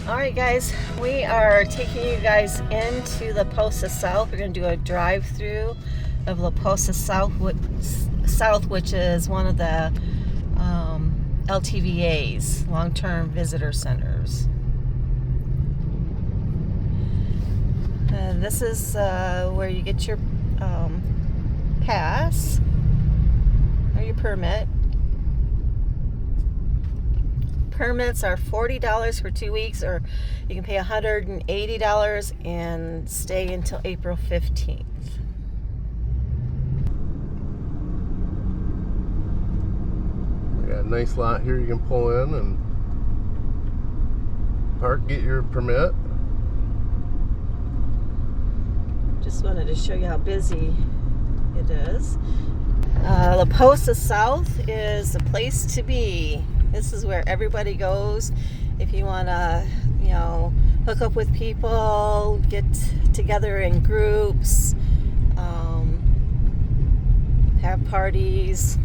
Alright guys, we are taking you guys into the Posa South. We're going to do a drive-through of La Posa South, which is one of the LTVAs, long-term visitor centers. This is where you get your pass or your permit. Permits are $40 for 2 weeks, or you can pay $180 and stay until April 15th. We got a nice lot here you can pull in and park, get your permit. Just wanted to show you how busy it is. La Posa South is the place to be. This is where everybody goes if you want to, hook up with people, get together in groups, have parties.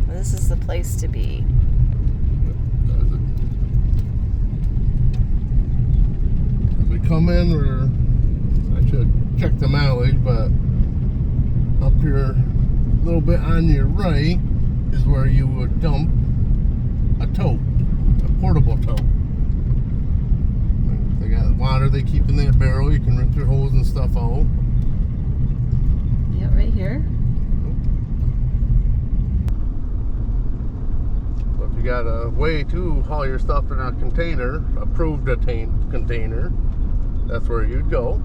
This is the place to be. As we come in, I should check the mileage, but up here a little bit on your right is where you would dump a tote, a portable tote. They got water they keep in that barrel. You can rinse your hose and stuff out. Yeah, right here. So if you got a way to haul your stuff in a container, approved container, that's where you'd go.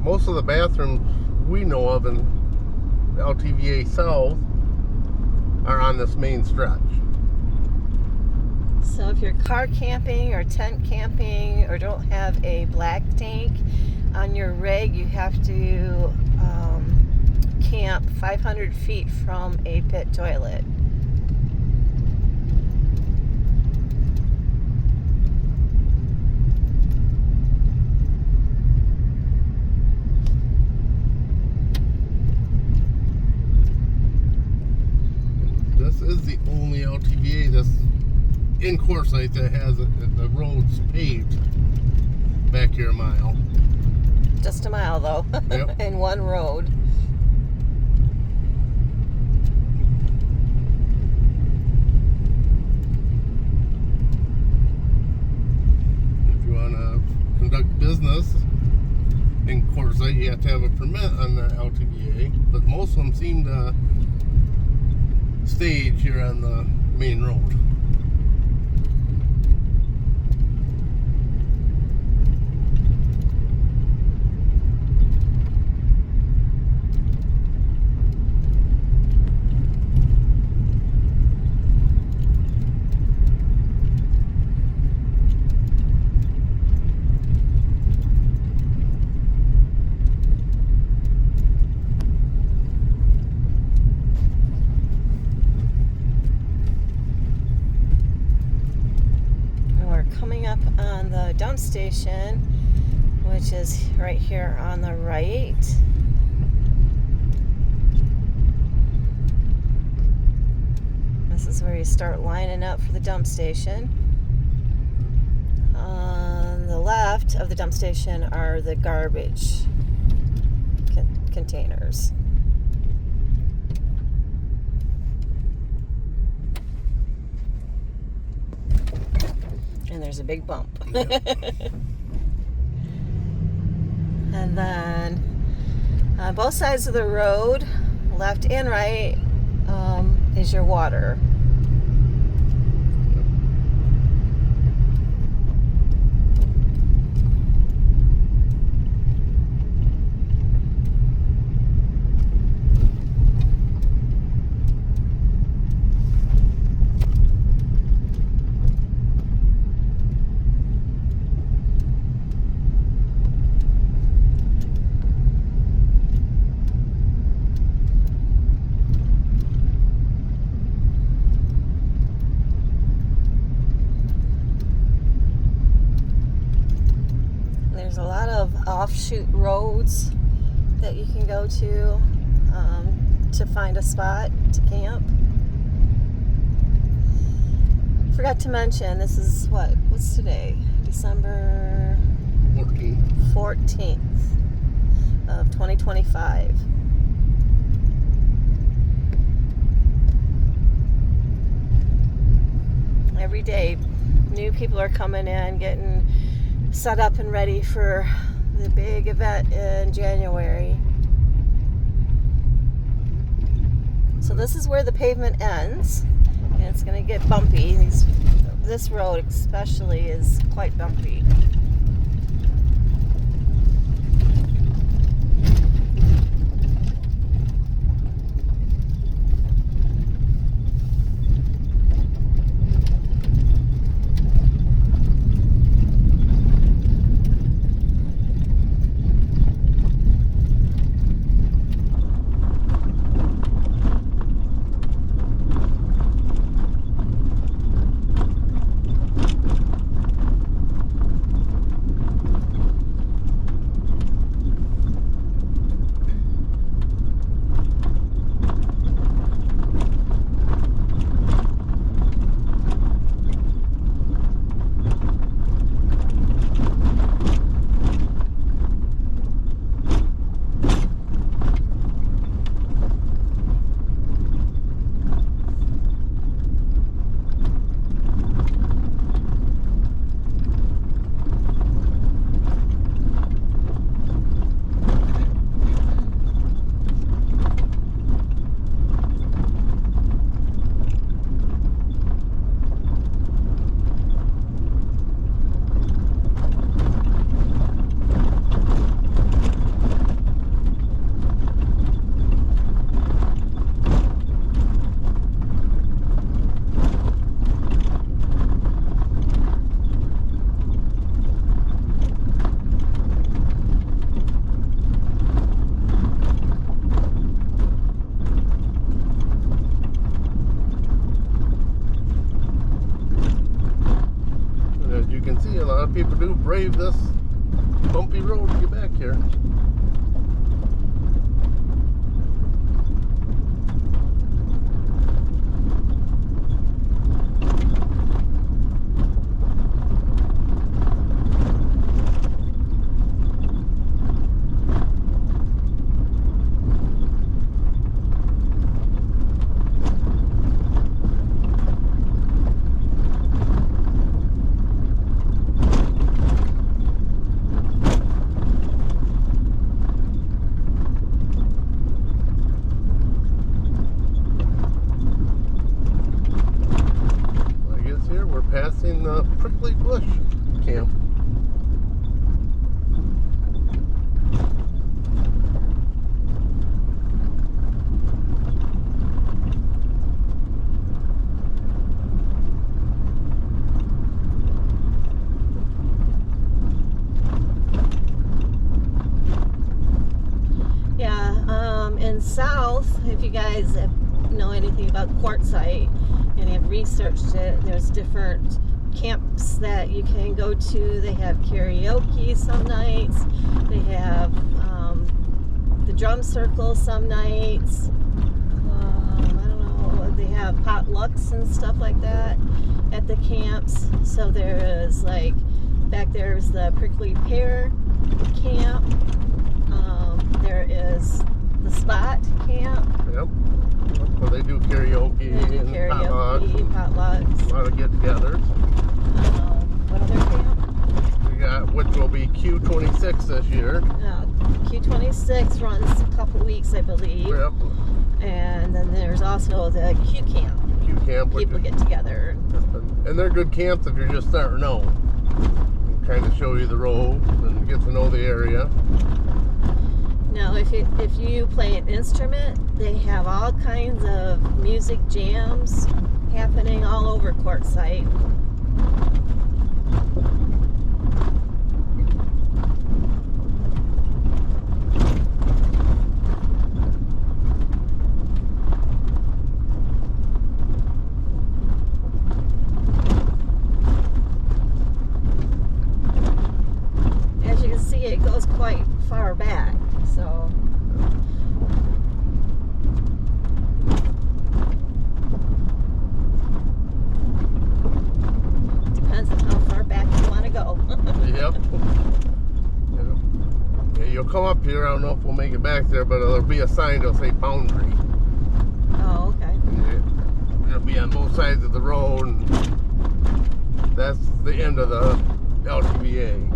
Most of the bathrooms we know of in LTVA South are on this main stretch. So if you're car camping or tent camping or don't have a black tank on your rig, you have to camp 500 feet from a pit toilet. This is the only LTVA that's in Quartzsite that has the roads paved back here a mile. Just a mile though. Yep. In one road. If you want to conduct business in Quartzsite, you have to have a permit on the LTVA, but most of them seem to stage here on the main road. Coming up on the dump station, which is right here on the right. This is where you start lining up for the dump station. On the left of the dump station are the garbage containers. And there's a big bump. Yep. And then on both sides of the road, left and right, is your water. offshoot roads that you can go to find a spot to camp. Forgot to mention, this is what's today? December 14th of 2025. Every day, new people are coming in, getting set up and ready for the big event in January. So this is where the pavement ends, and it's going to get bumpy. This road especially is quite bumpy. People do brave this bumpy road to get back here. Passing the Prickly Bush camp. Yeah, in South, if you guys know anything about Quartzsite and have researched it, there's different camps that you can go to. They have karaoke some nights. They have the drum circle some nights. I don't know. They have potlucks and stuff like that at the camps. So there is back there is the Prickly Pear camp. There is the Spot camp. Yep. Well, they do karaoke, and potlucks. A lot of get-togethers. What other camp? We got, which will be Q26 this year. Q26 runs a couple weeks, I believe. Yep. And then there's also the Q camp. Q camp. People get together. And they're good camps if you're just starting out. Kind of show you the road and get to know the area. Now, if you play an instrument, they have all kinds of music jams happening all over Quartzsite. As you can see, it goes quite up here. I don't know if we'll make it back there, but there'll be a sign that'll say boundary. Oh, okay. It'll be on both sides of the road, and that's the end of the LTVA.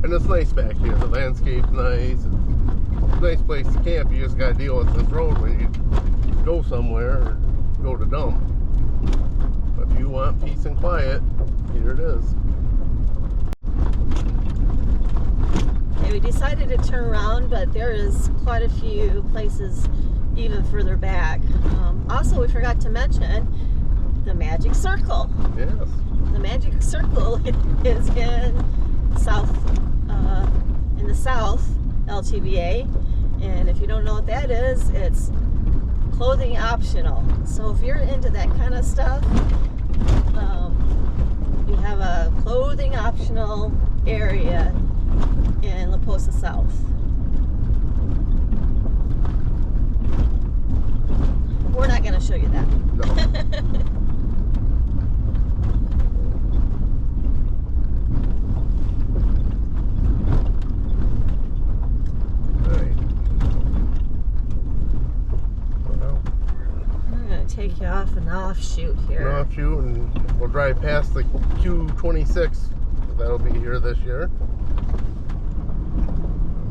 And it's nice back here. The landscape's nice. It's a nice place to camp. You just got to deal with this road when you go somewhere or go to dump. But if you want peace and quiet, here it is. Okay, we decided to turn around, but there is quite a few places even further back. Also, we forgot to mention the Magic Circle. Yes. The Magic Circle is in the South LTVA, and if you don't know what that is, it's clothing optional. So if you're into that kind of stuff, you have a clothing optional area in Posa South. We're not going to show you that. No. Take you off an offshoot here. An offshoot, and we'll drive past the Q26. That'll be here this year.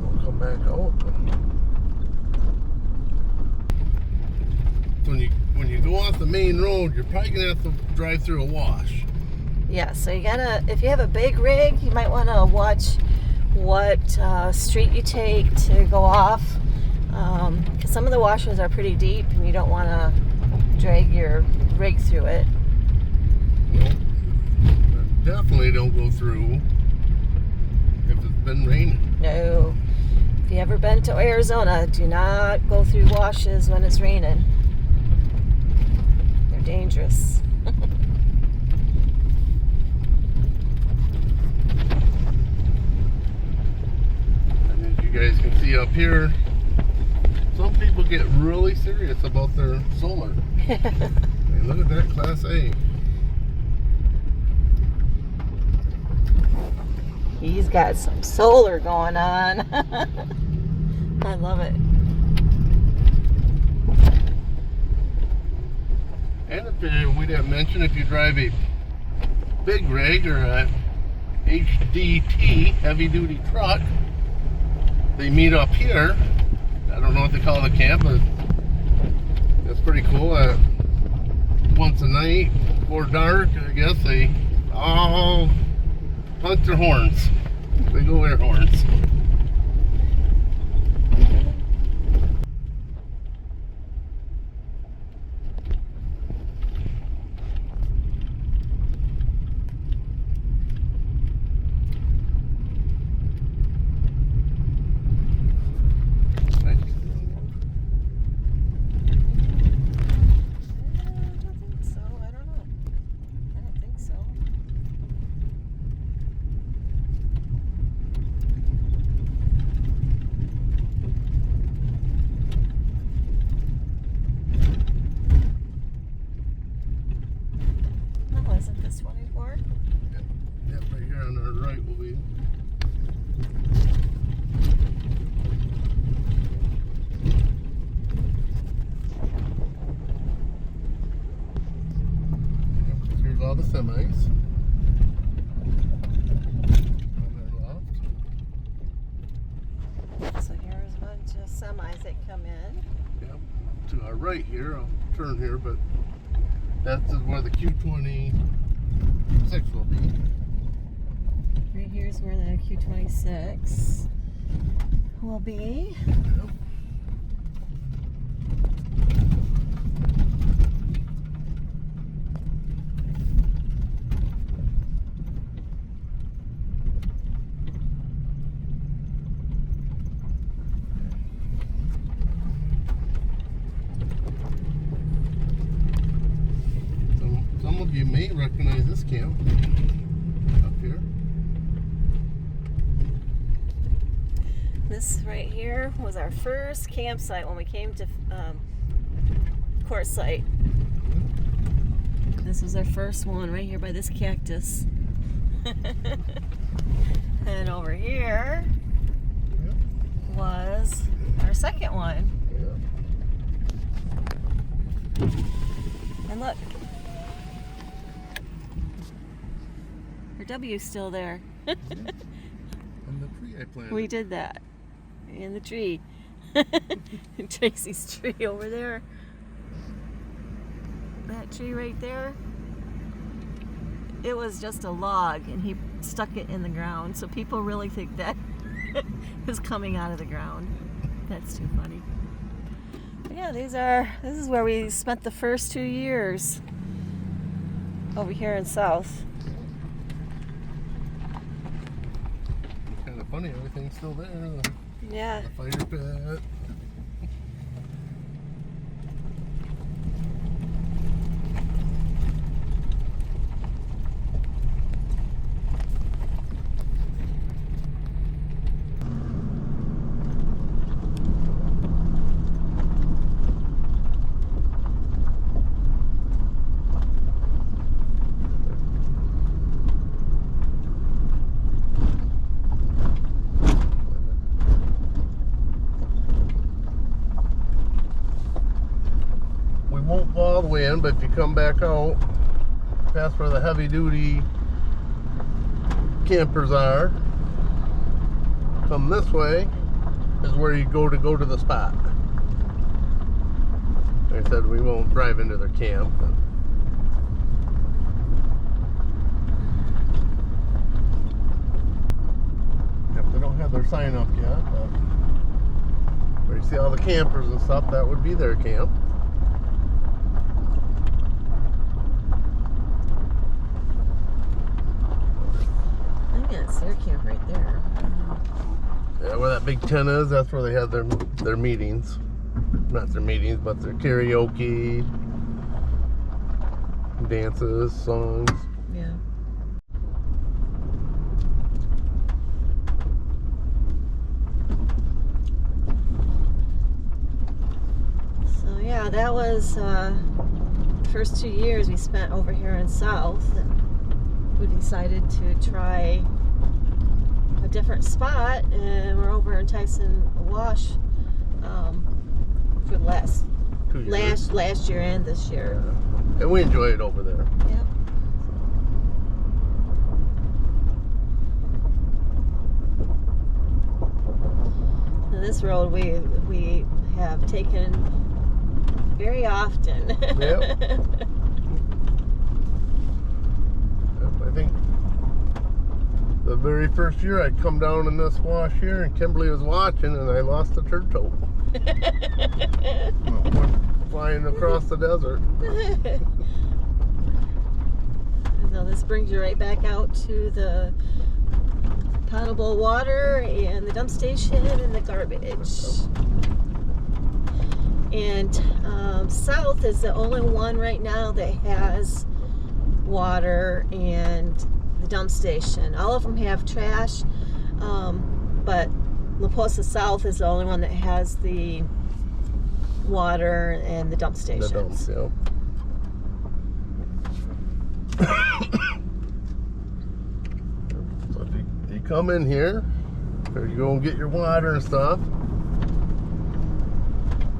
We'll come back out. When you go off the main road, you're probably gonna have to drive through a wash. Yeah, so you gotta, if you have a big rig, you might want to watch what street you take to go off, because some of the washes are pretty deep, and you don't want to drag your rig through it. Well, definitely don't go through if it's been raining. No. If you ever been to Arizona, do not go through washes when it's raining. They're dangerous. And as you guys can see up here, some people get really serious about their solar. Hey, look at that Class A. He's got some solar going on. I love it. And if we didn't mention, if you drive a big rig or a HDT, heavy duty truck, they meet up here. I don't know what they call the camp, but it's pretty cool. Once a night before dark, I guess they all hunt their horns. They go air horns. Isn't this 24? Yep, right here on our right will be. Here's all the semis. On their left. So here's a bunch of semis that come in. Yep. To our right here, I'll turn here, but that's where the Q26 will be. Right here's where the Q26 will be. Yep. you may recognize this camp up here. This right here was our first campsite when we came to Quartzsite. This was our first one right here by this cactus. And over here was our second one. And look, our W's still there. And the tree I planted. We did that. In the tree. Tracy's tree over there. That tree right there. It was just a log and he stuck it in the ground. So people really think that it was coming out of the ground. That's too funny. But yeah, this is where we spent the first 2 years over here in South. Kind of funny, everything's still there. Yeah. The fire pit. Won't go all the way in, but if you come back out past where the heavy duty campers are, come this way is where you go to the spot. Like I said, we won't drive into their camp, but yep, they don't have their sign up yet, but where you see all the campers and stuff, that would be their camp. Yeah, it's their camp right there. Yeah, where that big tent is, that's where they have their meetings. Not their meetings, but their karaoke, dances, songs. Yeah. So yeah, that was first 2 years we spent over here in South. We decided to try a different spot, and we're over in Tyson Wash for the last 2 years. last year and this year. Yeah. And we enjoy it over there. Yep. And this road we have taken very often. Yep. I think the very first year I come down in this wash here and Kimberly was watching and I lost a turd toe. Went flying across the desert. So this brings you right back out to the potable water and the dump station and the garbage. And South is the only one right now that has water and the dump station. All of them have trash, but Posa South is the only one that has the water and the dump stations. The dumps, yeah. So if you come in here, or you go and get your water and stuff,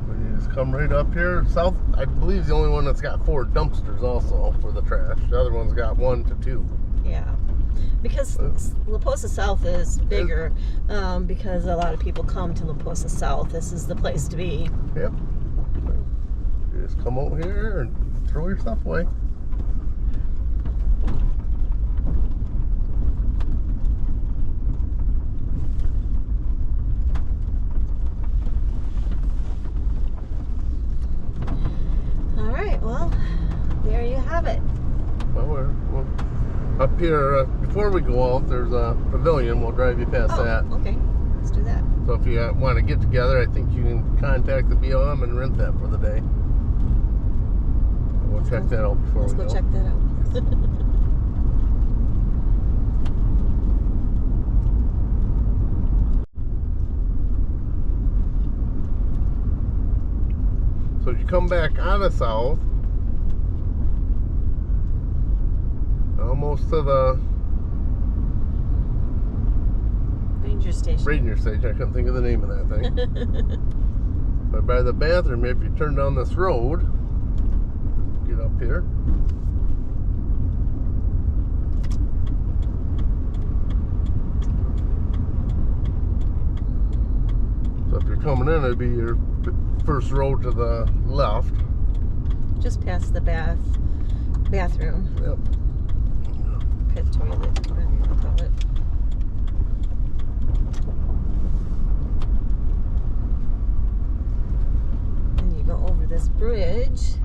you just come right up here. South, I believe, is the only one that's got 4 dumpsters also for the trash. The other one's got 1 to 2. Yeah, because Posa South is bigger, because a lot of people come to Posa South. This is the place to be. Yep. You just come over here and throw your stuff away. All right, well, there you have it. Well, we're up here, before we go out, there's a pavilion. We'll drive you past that. Okay, let's do that. So if you want to get together, I think you can contact the BLM and rent that for the day. We'll check that out before Let's we go. go check that out. So you come back out of South, almost to the Ranger station. Ranger station. I couldn't think of the name of that thing. But by the bathroom, if you turn down this road, get up here. So if you're coming in, it'd be your first road to the left. Just past the bathroom. Yep. Pit toilet, whatever you want to call it. And you go over this bridge.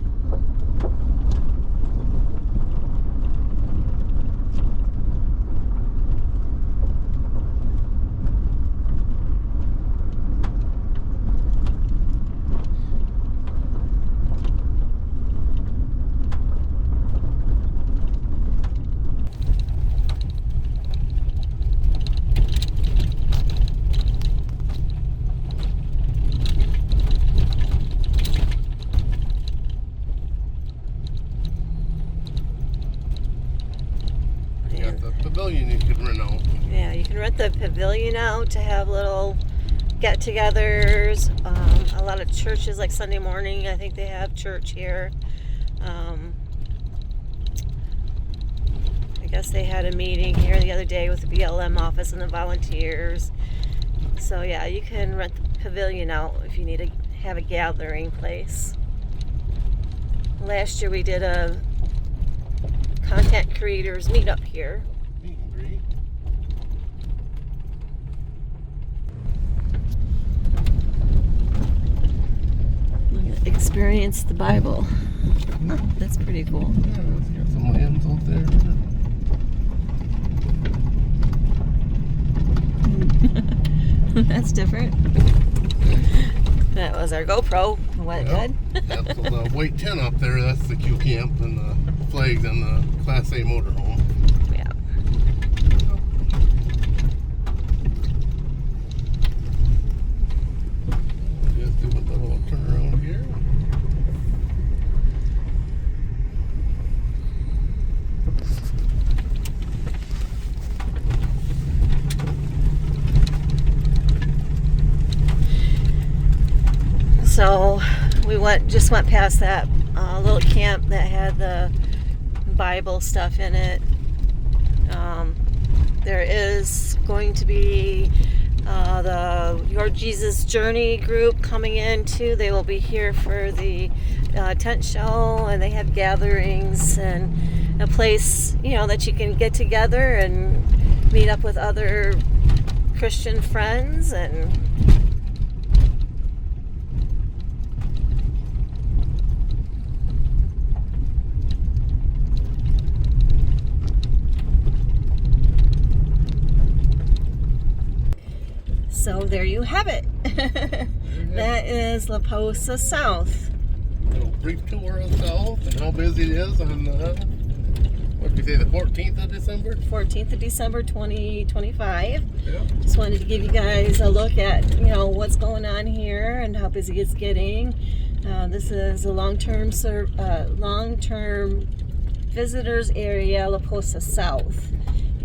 Pavilion you could rent out. Yeah, you can rent the pavilion out to have little get-togethers. A lot of churches, like Sunday morning, I think they have church here. I guess they had a meeting here the other day with the BLM office and the volunteers. So yeah, you can rent the pavilion out if you need to have a gathering place. Last year we did a content creators meetup here. Meet and greet. Experience the Bible. That's pretty cool. Yeah, it's got some lands out there. That's different. That was our GoPro. Went good. That's the white tent up there. That's the Q camp and the flags and the Class A motorhome. Yeah. Just do a little turnaround here. So we just went past that little camp that had the Bible stuff in it. There is going to be the Your Jesus Journey group coming in too. They will be here for the tent show, and they have gatherings and a place, you know, that you can get together and meet up with other Christian friends. And so there you have it. That is La Posa South. A little brief tour of South and how busy it is on what did we say, the 14th of December? 14th of December 2025. Yeah. Just wanted to give you guys a look at, you know, what's going on here and how busy it's getting. This is a long-term visitors area, La Posa South.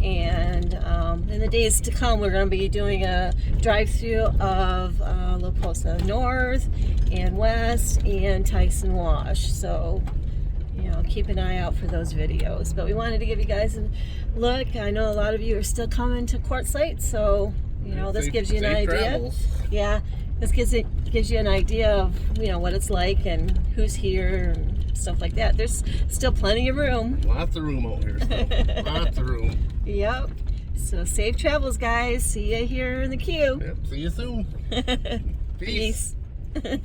And in the days to come, we're going to be doing a drive-through of La Posa North and West and Tyson Wash. So, you know, keep an eye out for those videos. But we wanted to give you guys a look. I know a lot of you are still coming to Quartzsite, so, you know, this gives you an idea. Travels. Yeah, this gives you an idea of, you know, what it's like and who's here and stuff like that. There's still plenty of room. Lots of room out here still. Lots of room. Yep. So safe travels, guys. See you here in the queue. Yep. See you soon. Peace. Peace.